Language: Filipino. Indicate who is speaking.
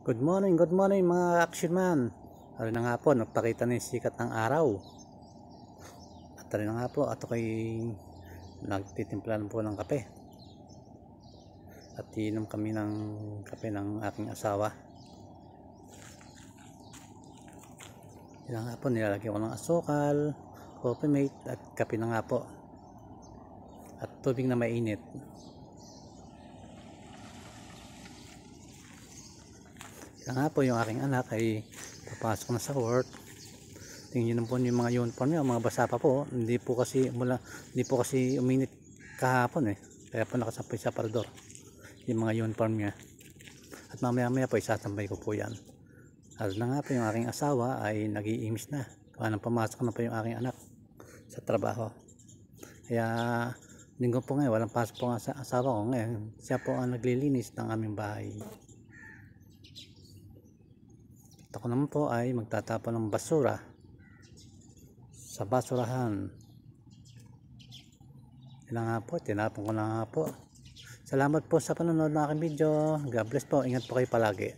Speaker 1: Good morning mga action man. Ano na nga po, nagpakita na yung sikat ng araw. At ano na nga po, ato kay nagtitimpla po ng kape. At inom kami ng kape ng aking asawa. Yan nga po, nilalagyan ko ng asukal, coffee mate at kape na nga po. At tubig na mainit. Yan nga po, yung aking anak ay papasok na sa work. Tingnan po yung mga uniform niya, mga basa pa po. Hindi po kasi uminit kahapon Kaya po nakasampay sa parador yung mga uniform niya. At mamaya po isasambay ko po yan. At na nga po yung aking asawa ay nag-iimis na. Kaya nang pumasok na po yung aking anak sa trabaho. Kaya linggo po ngayon, walang pasok po nga sa asawa ko ngayon. Siya po ang naglilinis ng aming bahay. At ako naman po ay magtatapon ng basura sa basurahan. Yan nga po, tinapon ko na nga po. Salamat po sa panonood ng aking video. God bless po, ingat po kayo palagi.